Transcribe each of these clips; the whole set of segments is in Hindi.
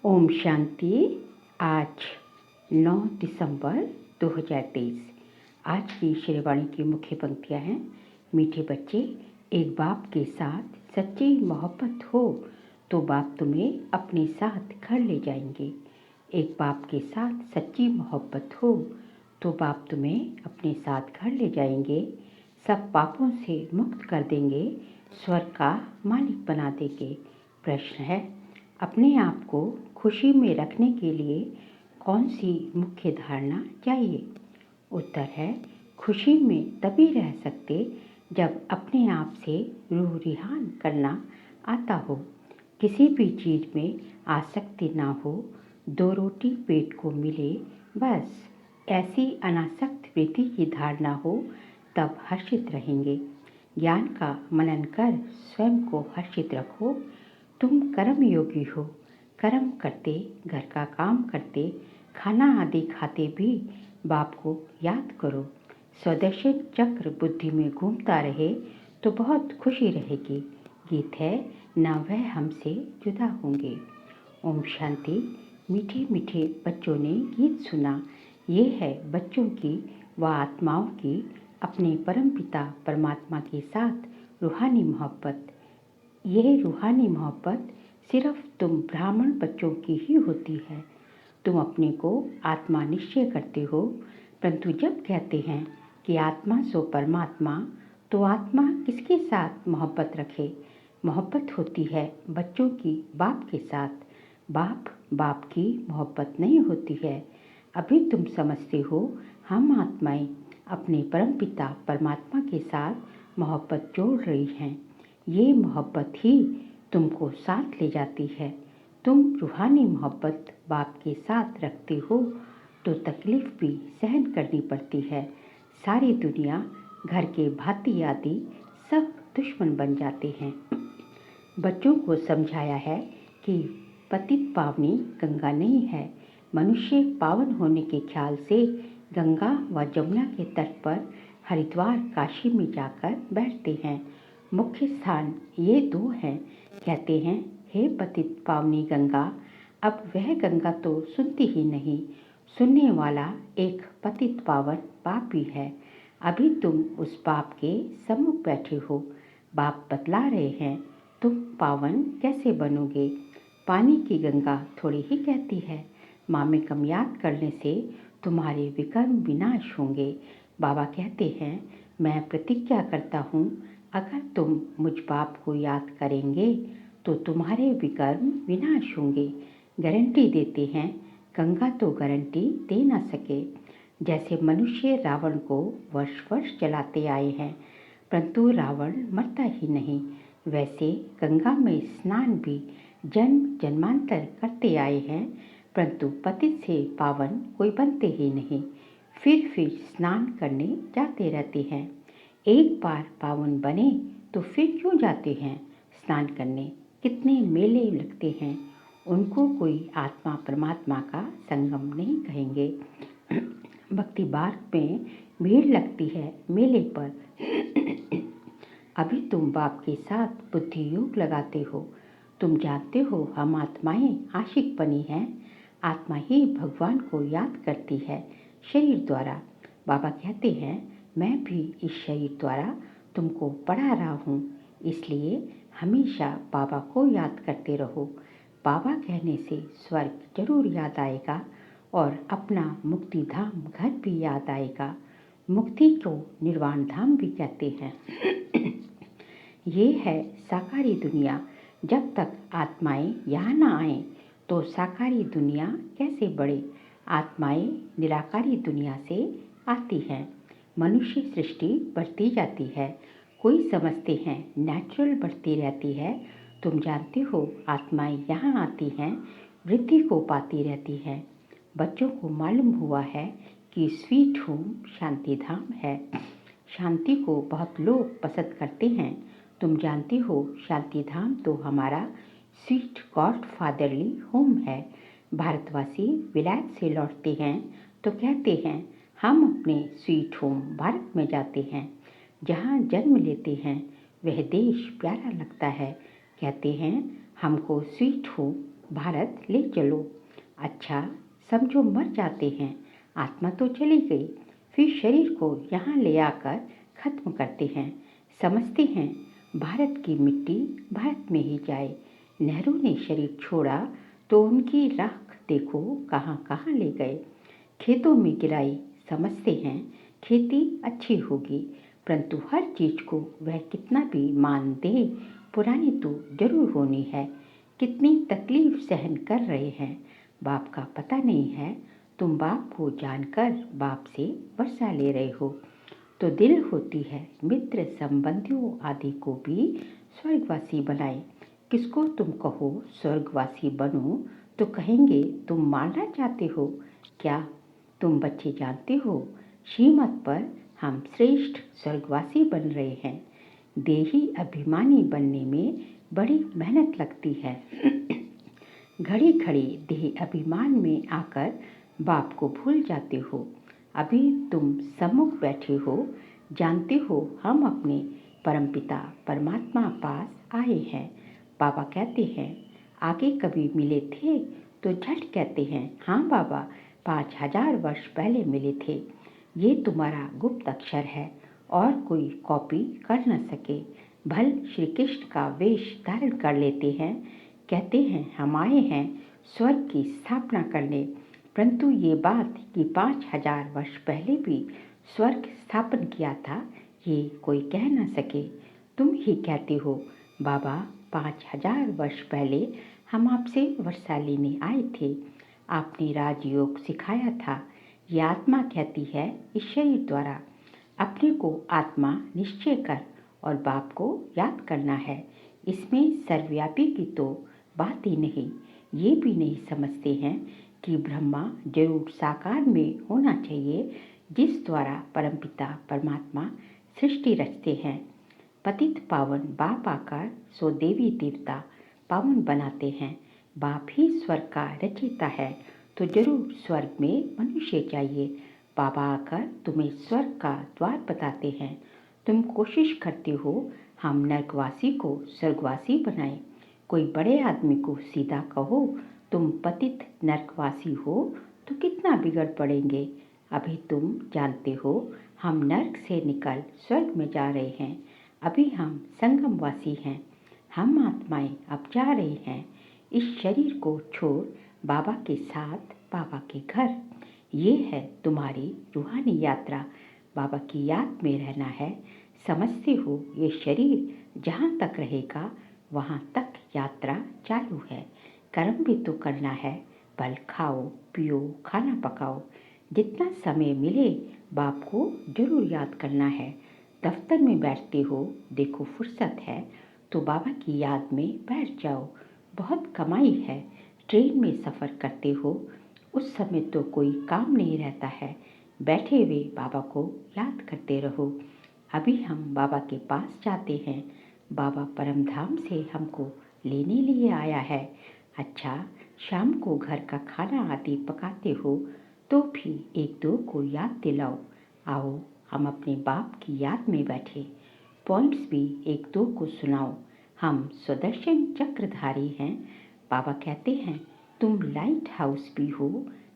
ओम शांति। आज 9 दिसंबर 2023। आज की श्रीवाणी की मुख्य पंक्तियाँ हैं। मीठे बच्चे, एक बाप के साथ सच्ची मोहब्बत हो तो बाप तुम्हें अपने साथ घर ले जाएंगे। एक बाप के साथ सच्ची मोहब्बत हो तो बाप तुम्हें अपने साथ घर ले जाएंगे, सब पापों से मुक्त कर देंगे, स्वर्ग का मालिक बना देंगे। प्रश्न है, अपने आप को खुशी में रखने के लिए कौन सी मुख्य धारणा चाहिए? उत्तर है, खुशी में तभी रह सकते जब अपने आप से रूह रिहान करना आता हो, किसी भी चीज़ में आसक्ति ना हो, 2 रोटी पेट को मिले बस, ऐसी अनासक्त वृत्ति की धारणा हो, तब हर्षित रहेंगे। ज्ञान का मनन कर स्वयं को हर्षित रखो। तुम कर्म योगी हो, कर्म करते, घर का काम करते, खाना आदि खाते भी बाप को याद करो। स्वदर्शन चक्र बुद्धि में घूमता रहे तो बहुत खुशी रहेगी। गीत है, ना वह हमसे जुदा होंगे। ओम शांति। मीठे मीठे बच्चों ने गीत सुना। ये है बच्चों की व आत्माओं की अपने परमपिता परमात्मा के साथ रूहानी मोहब्बत। यह रूहानी मोहब्बत सिर्फ तुम ब्राह्मण बच्चों की ही होती है। तुम अपने को आत्मा निश्चय करते हो, परंतु जब कहते हैं कि आत्मा सो परमात्मा, तो आत्मा किसके साथ मोहब्बत रखे? मोहब्बत होती है बच्चों की बाप के साथ। बाप की मोहब्बत नहीं होती है। अभी तुम समझते हो हम आत्माएं अपने परमपिता परमात्मा के साथ मोहब्बत जोड़ रही हैं। ये मोहब्बत ही तुमको साथ ले जाती है। तुम रूहानी मोहब्बत बाप के साथ रखते हो तो तकलीफ भी सहन करनी पड़ती है। सारी दुनिया, घर के भांति आदि सब दुश्मन बन जाते हैं। बच्चों को समझाया है कि पतित पावनी गंगा नहीं है। मनुष्य पावन होने के ख्याल से गंगा व जमुना के तट पर हरिद्वार काशी में जाकर बैठते हैं। मुख्य स्थान ये 2 हैं। कहते हैं, हे पतित पावनी गंगा। अब वह गंगा तो सुनती ही नहीं। सुनने वाला एक पतित पावन बाप भी है। अभी तुम उस बाप के सम्मुख बैठे हो। बाप बतला रहे हैं, तुम पावन कैसे बनोगे? पानी की गंगा थोड़ी ही कहती है, मामेकम याद करने से तुम्हारे विकर्म विनाश होंगे। बाबा कहते हैं, मैं प्रतिज्ञा करता हूँ, अगर तुम मुझ बाप को याद करेंगे तो तुम्हारे विकर्म विनाश होंगे। गारंटी देते हैं, गंगा तो गारंटी दे ना सके। जैसे मनुष्य रावण को वर्ष वर्ष जलाते आए हैं, परंतु रावण मरता ही नहीं, वैसे गंगा में स्नान भी जन्म जन्मांतर करते आए हैं, परंतु पतित से पावन कोई बनते ही नहीं। फिर स्नान करने जाते रहते हैं। एक बार पावन बने तो फिर क्यों जाते हैं स्नान करने? कितने मेले लगते हैं, उनको कोई आत्मा परमात्मा का संगम नहीं कहेंगे। भक्ति मार्ग में भीड़ लगती है मेले पर। अभी तुम बाप के साथ बुद्धि योग लगाते हो। तुम जानते हो हम आत्माएं आशिक बनी हैं। आत्मा ही भगवान को याद करती है शरीर द्वारा। बाबा कहते हैं, मैं भी इस शरीर द्वारा तुमको पढ़ा रहा हूँ, इसलिए हमेशा बाबा को याद करते रहो। बाबा कहने से स्वर्ग जरूर याद आएगा और अपना मुक्ति धाम घर भी याद आएगा। मुक्ति को निर्वाण धाम भी कहते हैं। ये है साकारी दुनिया। जब तक आत्माएं यहाँ ना आए तो साकारी दुनिया कैसे बढ़े? आत्माएं निराकारी दुनिया से आती हैं। मनुष्य सृष्टि बढ़ती जाती है। कोई समझते हैं नेचुरल बढ़ती रहती है। तुम जानते हो आत्माएं यहाँ आती हैं, वृद्धि को पाती रहती हैं। बच्चों को मालूम हुआ है कि स्वीट होम शांति धाम है। शांति को बहुत लोग पसंद करते हैं। तुम जानते हो शांति धाम तो हमारा स्वीट गॉड फादरली होम है। भारतवासी विलायत से लौटते हैं तो कहते हैं, हम अपने स्वीट होम भारत में जाते हैं, जहाँ जन्म लेते हैं। वह देश प्यारा लगता है। कहते हैं, हमको स्वीट होम भारत ले चलो। अच्छा, समझो मर जाते हैं, आत्मा तो चली गई, फिर शरीर को यहाँ ले आकर खत्म करते हैं। समझते हैं भारत की मिट्टी भारत में ही जाए। नेहरू ने शरीर छोड़ा तो उनकी राख देखो कहाँ कहाँ ले गए। खेतों में गिराई, समझते हैं खेती अच्छी होगी, परंतु हर चीज को वह कितना भी मान दे, पुरानी तो जरूर होनी है। कितनी तकलीफ सहन कर रहे हैं, बाप का पता नहीं है। तुम बाप को जानकर बाप से वर्षा ले रहे हो, तो दिल होती है मित्र संबंधियों आदि को भी स्वर्गवासी बनाए। किसको तुम कहो स्वर्गवासी बनो तो कहेंगे तुम मारना चाहते हो। क्या तुम बच्चे जानते हो, श्रीमत पर हम श्रेष्ठ स्वर्गवासी बन रहे हैं। देही अभिमानी बनने में बड़ी मेहनत लगती है। घड़ी घड़ी देह अभिमान में आकर बाप को भूल जाते हो। अभी तुम सम्मुख बैठे हो, जानते हो हम अपने परमपिता परमात्मा पास आए हैं। बाबा कहते हैं आगे कभी मिले थे, तो झट कहते हैं हाँ बाबा 5000 वर्ष पहले मिले थे। ये तुम्हारा गुप्त अक्षर है और कोई कॉपी कर न सके। भल श्री कृष्ण का वेश धारण कर लेते हैं, कहते हैं हम आए हैं स्वर्ग की स्थापना करने, परंतु ये बात कि 5000 वर्ष पहले भी स्वर्ग स्थापन किया था, ये कोई कह न सके। तुम ही कहते हो बाबा 5000 वर्ष पहले हम आपसे वर्षा लेने आए थे, आपने राजयोग सिखाया था। ये आत्मा कहती है इस शरीर द्वारा अपने को आत्मा निश्चय कर और बाप को याद करना है। इसमें सर्वव्यापी की तो बात ही नहीं। ये भी नहीं समझते हैं कि ब्रह्मा जरूर साकार में होना चाहिए, जिस द्वारा परमपिता परमात्मा सृष्टि रचते हैं। पतित पावन बाप आकर सो देवी देवता पावन बनाते हैं। बाप ही स्वर्ग का रचयिता है, तो जरूर स्वर्ग में मनुष्य चाहिए। बाबा आकर तुम्हें स्वर्ग का द्वार बताते हैं। तुम कोशिश करते हो हम नरकवासी को स्वर्गवासी बनाएं। कोई बड़े आदमी को सीधा कहो तुम पतित नरकवासी हो तो कितना बिगड़ पड़ेंगे। अभी तुम जानते हो हम नरक से निकल स्वर्ग में जा रहे हैं। अभी हम संगमवासी हैं। हम आत्माएं अब जा रहे हैं इस शरीर को छोड़ बाबा के साथ बाबा के घर। ये है तुम्हारी रूहानी यात्रा। बाबा की याद में रहना है। समझते हो ये शरीर जहाँ तक रहेगा वहाँ तक यात्रा चालू है। कर्म भी तो करना है, फल खाओ पियो खाना पकाओ। जितना समय मिले बाप को जरूर याद करना है। दफ्तर में बैठते हो, देखो फुर्सत है तो बाबा की याद में बैठ जाओ। बहुत कमाई है। ट्रेन में सफ़र करते हो, उस समय तो कोई काम नहीं रहता है, बैठे हुए बाबा को याद करते रहो। अभी हम बाबा के पास जाते हैं। बाबा परमधाम से हमको लेने लिए आया है। अच्छा, शाम को घर का खाना आदि पकाते हो तो भी एक दो को याद दिलाओ। आओ हम अपने बाप की याद में बैठे, पॉइंट्स भी एक दो को सुनाओ। हम सुदर्शन चक्रधारी हैं। बाबा कहते हैं तुम लाइट हाउस भी हो,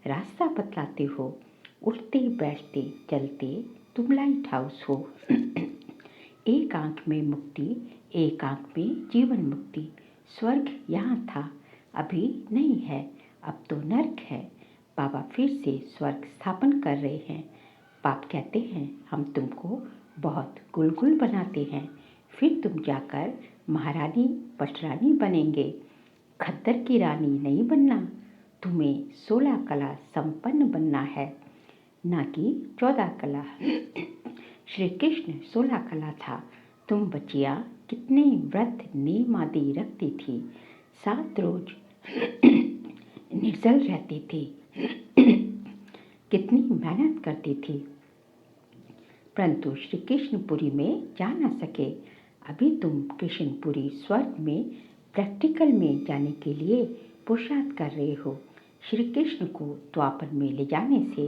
रास्ता बतलाते हो। उठते बैठते चलते तुम लाइट हाउस हो। एक आंख में मुक्ति, एक आंख में जीवन मुक्ति। स्वर्ग यहाँ था, अभी नहीं है, अब तो नरक है। बाबा फिर से स्वर्ग स्थापन कर रहे हैं। बाप कहते हैं हम तुमको बहुत गुलगुल बनाते हैं, फिर तुम जाकर महारानी पटरानी बनेंगे। खद्दर की रानी नहीं बनना, तुम्हें 16 कला संपन्न बनना है, ना कि 14 कला। श्री कृष्ण 16 कला था। तुम बचिया कितने व्रत नेम आदि रखती थी, 7 रोज निर्जल रहती थी, कितनी मेहनत करती थी, परंतु श्री कृष्णपुरी में जा न सके। अभी तुम कृष्णपुरी स्वर्ग में प्रैक्टिकल में जाने के लिए पुरुषार्थ कर रहे हो। श्री कृष्ण को द्वापर में ले जाने से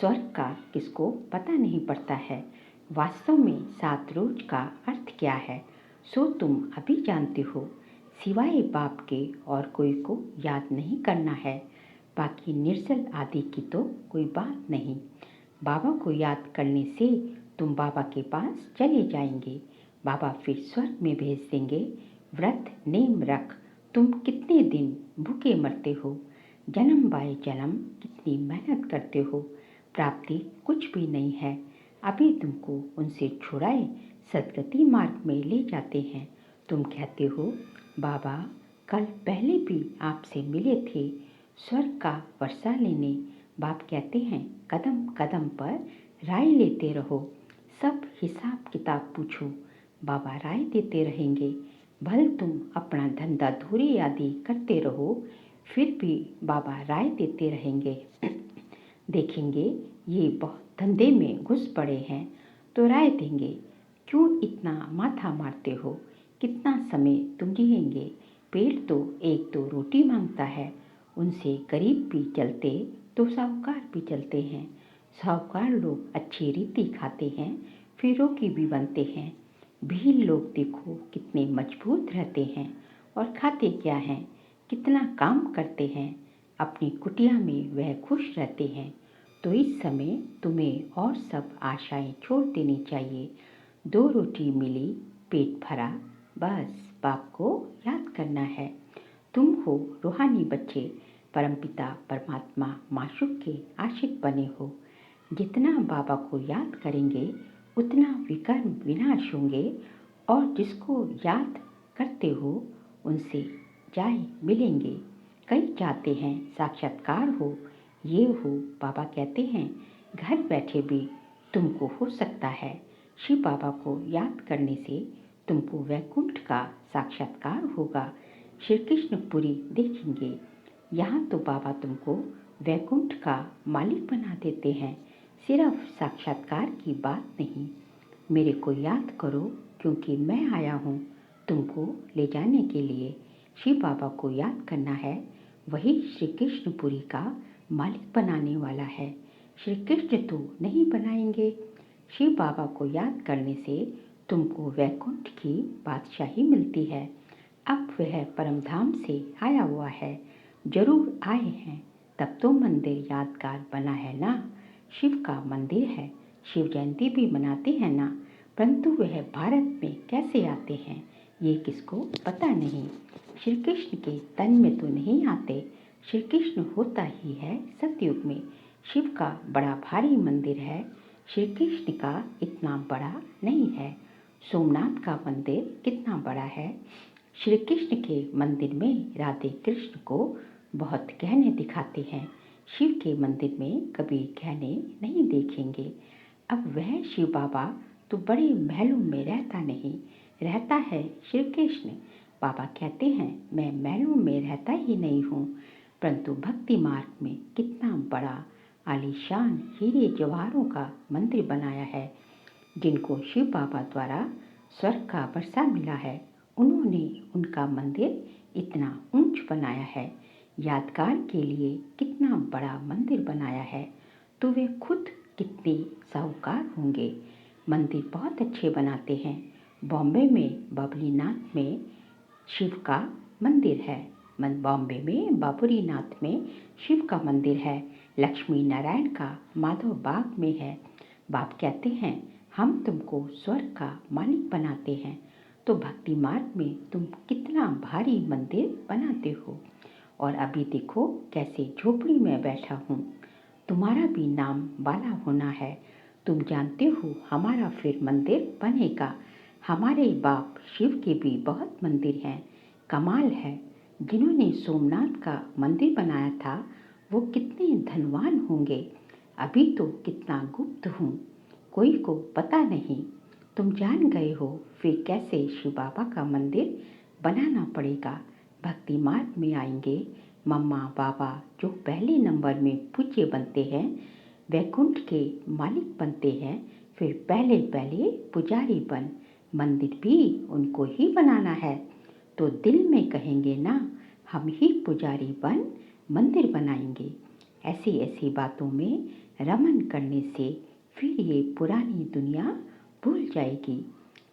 स्वर्ग का किसको पता नहीं पड़ता है। वास्तव में 7 रोज का अर्थ क्या है सो तुम अभी जानते हो। सिवाय बाप के और कोई को याद नहीं करना है। बाकी निर्जल आदि की तो कोई बात नहीं। बाबा को याद करने से तुम बाबा के पास चले जाएंगे। बाबा फिर स्वर्ग में भेज देंगे। व्रत नेम रख, तुम कितने दिन भूखे मरते हो, जन्म बाय जन्म कितनी मेहनत करते हो, प्राप्ति कुछ भी नहीं है। अभी तुमको उनसे छुड़ाए सदगति मार्ग में ले जाते हैं। तुम कहते हो बाबा कल पहले भी आपसे मिले थे स्वर्ग का वर्षा लेने। बाप कहते हैं कदम कदम पर राय लेते रहो, सब हिसाब किताब पूछो, बाबा राय देते रहेंगे। भले तुम अपना धंधा धूरी आदि करते रहो, फिर भी बाबा राय देते रहेंगे। देखेंगे ये बहुत धंधे में घुस पड़े हैं तो राय देंगे, क्यों इतना माथा मारते हो, कितना समय तुम जिएंगे, पेट तो एक दो रोटी मांगता है। उनसे गरीब भी चलते तो साहूकार भी चलते हैं। साहूकार लोग अच्छी रीति खाते हैं, फिर रोगी भी बनते हैं। भील लोग देखो कितने मजबूत रहते हैं और खाते क्या हैं, कितना काम करते हैं। अपनी कुटिया में वह खुश रहते हैं। तो इस समय तुम्हें और सब आशाएं छोड़ देनी चाहिए। 2 रोटी मिली, पेट भरा, बस बाप को याद करना है। तुम हो रूहानी बच्चे, परमपिता परमात्मा माशूक के आशिक बने हो। जितना बाबा को याद करेंगे उतना विकर्म विनाश होंगे। और जिसको याद करते हो उनसे जाए मिलेंगे। कई चाहते हैं साक्षात्कार हो, ये हो। बाबा कहते हैं घर बैठे भी तुमको हो सकता है। शिव बाबा को याद करने से तुमको वैकुंठ का साक्षात्कार होगा। श्री कृष्णपुरी देखेंगे। यहाँ तो बाबा तुमको वैकुंठ का मालिक बना देते हैं। सिर्फ साक्षात्कार की बात नहीं। मेरे को याद करो, क्योंकि मैं आया हूँ तुमको ले जाने के लिए। शिव बाबा को याद करना है, वही श्री कृष्णपुरी का मालिक बनाने वाला है। श्री कृष्ण तो नहीं बनाएंगे। शिव बाबा को याद करने से तुमको वैकुंठ की बादशाही मिलती है। अब वह परमधाम से आया हुआ है, जरूर आए हैं, तब तो मंदिर यादगार बना है ना। शिव का मंदिर है, शिव जयंती भी मनाते हैं ना, परंतु वह भारत में कैसे आते हैं ये किसको पता नहीं। श्री कृष्ण के तन में तो नहीं आते। श्री कृष्ण होता ही है सतयुग में। शिव का बड़ा भारी मंदिर है, श्री कृष्ण का इतना बड़ा नहीं है। सोमनाथ का मंदिर कितना बड़ा है। श्री कृष्ण के मंदिर में राधे कृष्ण को बहुत गहने दिखाते हैं। शिव के मंदिर में कभी गहने नहीं देखेंगे। अब वह शिव बाबा तो बड़े महलों में रहता नहीं, रहता है श्री कृष्ण। बाबा कहते हैं मैं महलों में रहता ही नहीं हूँ, परंतु भक्ति मार्ग में कितना बड़ा आलीशान हीरे जवाहरों का मंदिर बनाया है। जिनको शिव बाबा द्वारा स्वर्ग का वर्षा मिला है, उन्होंने उनका मंदिर इतना ऊंच बनाया है। यादगार के लिए कितना बड़ा मंदिर बनाया है, तो वे खुद कितने साहूकार होंगे। मंदिर बहुत अच्छे बनाते हैं। बॉम्बे में बबरीनाथ में शिव का मंदिर है। बॉम्बे में बाबरीनाथ में शिव का मंदिर है। लक्ष्मी नारायण का माधव बाग में है। बाप कहते हैं हम तुमको स्वर्ग का मालिक बनाते हैं, तो भक्ति मार्ग में तुम कितना भारी मंदिर बनाते हो। और अभी देखो कैसे झोपड़ी में बैठा हूँ। तुम्हारा भी नाम बाला होना है। तुम जानते हो हमारा फिर मंदिर बनेगा। हमारे बाप शिव के भी बहुत मंदिर हैं। कमाल है, जिन्होंने सोमनाथ का मंदिर बनाया था वो कितने धनवान होंगे। अभी तो कितना गुप्त हूँ, कोई को पता नहीं। तुम जान गए हो फिर कैसे शिव बाबा का मंदिर बनाना पड़ेगा। भक्ति मार्ग में आएंगे मम्मा बाबा जो पहले नंबर में पूज्य बनते हैं, वैकुंठ के मालिक बनते हैं। फिर पहले पहले पुजारी बन, मंदिर भी उनको ही बनाना है। तो दिल में कहेंगे ना हम ही पुजारी बन मंदिर बनाएंगे। ऐसी ऐसी बातों में रमन करने से फिर ये पुरानी दुनिया भूल जाएगी।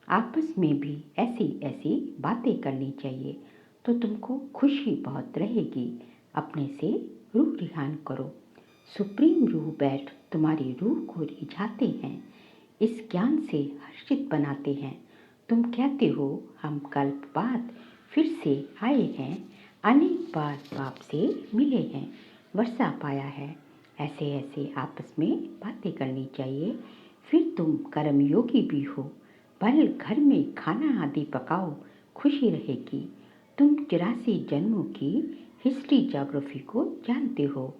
आपस में भी ऐसी ऐसी बातें करनी चाहिए, तो तुमको खुशी बहुत रहेगी। अपने से रूह रिहान करो। सुप्रीम रूह बैठ तुम्हारी रूह को रिझाते हैं, इस ज्ञान से हर्षित बनाते हैं। तुम कहते हो हम कल्प बाद फिर से आए हैं, अनेक बार बाप से मिले हैं, वर्षा पाया है। ऐसे ऐसे आपस में बातें करनी चाहिए। फिर तुम कर्मयोगी भी हो। भल घर में खाना आदि पकाओ, खुशी रहेगी। तुम 84 जन्मों की हिस्ट्री ज्योग्राफी को जानते हो।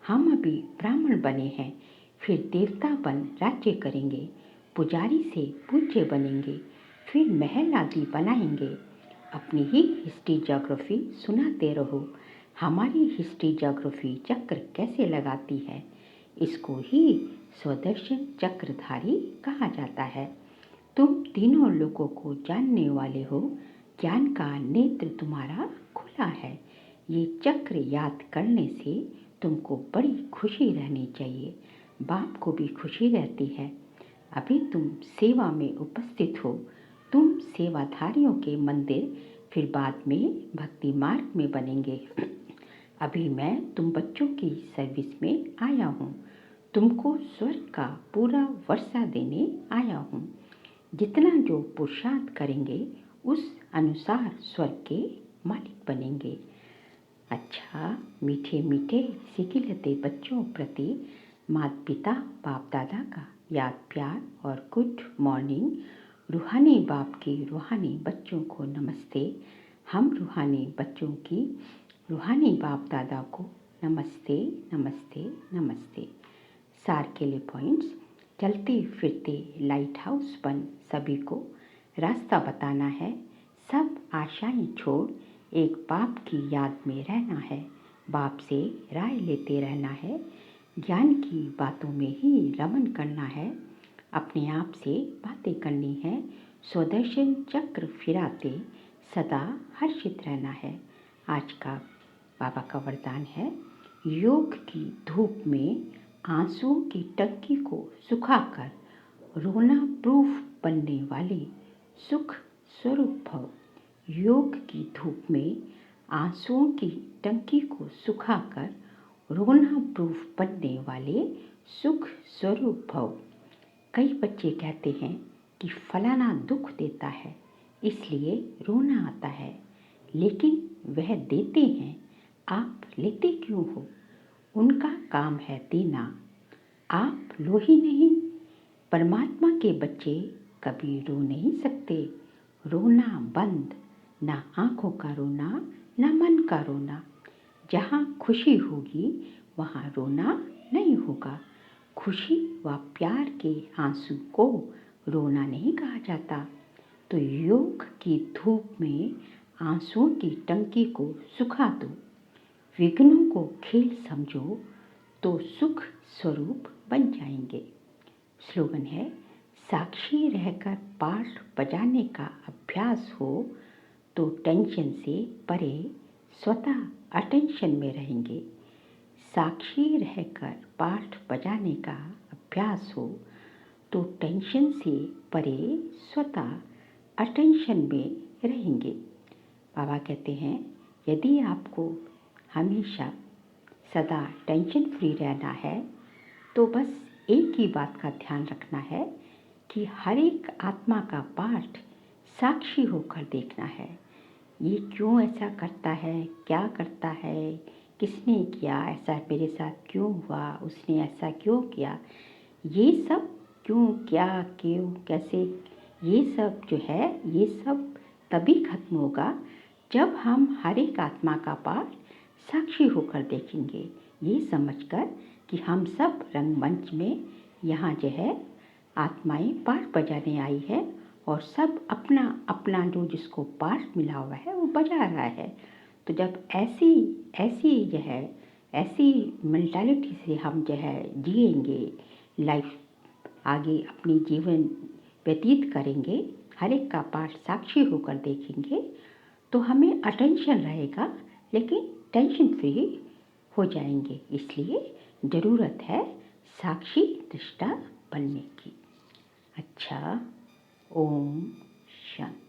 हम अभी ब्राह्मण बने हैं, फिर देवता बन राज्य करेंगे, पुजारी से पूज्य बनेंगे, फिर महल आदि बनाएंगे। अपनी ही हिस्ट्री ज्योग्राफी सुनाते रहो। हमारी हिस्ट्री ज्योग्राफी चक्र कैसे लगाती है, इसको ही स्वदर्शन चक्रधारी कहा जाता है। तुम तीनों लोगों को जानने वाले हो। ज्ञान का नेत्र तुम्हारा खुला है। ये चक्र याद करने से तुमको बड़ी खुशी रहनी चाहिए। बाप को भी खुशी रहती है। अभी तुम सेवा में उपस्थित हो। तुम सेवाधारियों के मंदिर फिर बाद में भक्ति मार्ग में बनेंगे। अभी मैं तुम बच्चों की सर्विस में आया हूँ। तुमको स्वर्ग का पूरा वर्षा देने आया हूँ। जितना जो पुरुषार्थ करेंगे उस अनुसार स्वर्ग के मालिक बनेंगे। अच्छा, मीठे मीठे सिकिलते बच्चों प्रति माता पिता बाप दादा का याद प्यार और गुड मॉर्निंग। रूहानी बाप की रूहानी बच्चों को नमस्ते। हम रूहानी बच्चों की रूहानी बाप दादा को नमस्ते नमस्ते नमस्ते। सार के लिए पॉइंट्स। चलते फिरते लाइट हाउस बन सभी को रास्ता बताना है। सब आशाएं छोड़ एक बाप की याद में रहना है। बाप से राय लेते रहना है। ज्ञान की बातों में ही रमन करना है। अपने आप से बातें करनी है। स्वदर्शन चक्र फिराते सदा हर्षित रहना है। आज का बाबा का वरदान है, योग की धूप में आंसुओं की टंकी को सुखाकर रोना प्रूफ बनने वाले सुख स्वरूप भव। योग की धूप में आंसुओं की टंकी को सुखाकर रोना प्रूफ बनने वाले सुख स्वरूप भव। कई बच्चे कहते हैं कि फलाना दुख देता है इसलिए रोना आता है, लेकिन वह देते हैं, आप लेते क्यों हो? उनका काम है देना, आप लो ही नहीं। परमात्मा के बच्चे कभी रो नहीं सकते। रोना बंद, ना आँखों का रोना ना मन का रोना। जहाँ खुशी होगी वहाँ रोना नहीं होगा। खुशी व प्यार के आंसू को रोना नहीं कहा जाता। तो योग की धूप में आंसुओं की टंकी को सुखा दो। विघ्नों को खेल समझो तो सुख स्वरूप बन जाएंगे। स्लोगन है, साक्षी रहकर पाठ बजाने का अभ्यास हो तो टेंशन से परे स्वतः अटेंशन में रहेंगे। साक्षी रहकर पाठ बजाने का अभ्यास हो तो टेंशन से परे स्वतः अटेंशन में रहेंगे। बाबा कहते हैं, यदि आपको हमेशा सदा टेंशन फ्री रहना है तो बस एक ही बात का ध्यान रखना है कि हर एक आत्मा का पाठ साक्षी होकर देखना है। ये क्यों ऐसा करता है, क्या करता है, किसने किया, ऐसा मेरे साथ क्यों हुआ, उसने ऐसा क्यों किया, ये सब क्यों, क्या, क्यों, कैसे, ये सब जो है ये सब तभी खत्म होगा जब हम हर एक आत्मा का पाठ साक्षी होकर देखेंगे। ये समझकर कि हम सब रंगमंच में यहाँ जो है आत्माएं पाठ बजाने आई है और सब अपना अपना जो जिसको पाठ मिला हुआ है वो बजा रहा है। तो जब ऐसी जो है ऐसी मेंटालिटी से हम जो है जिएंगे, लाइफ आगे अपनी जीवन व्यतीत करेंगे, हर एक का पाठ साक्षी होकर देखेंगे, तो हमें अटेंशन रहेगा लेकिन टेंशन फ्री हो जाएंगे। इसलिए ज़रूरत है साक्षी दृष्टा बनने की। अच्छा, ओम शांति।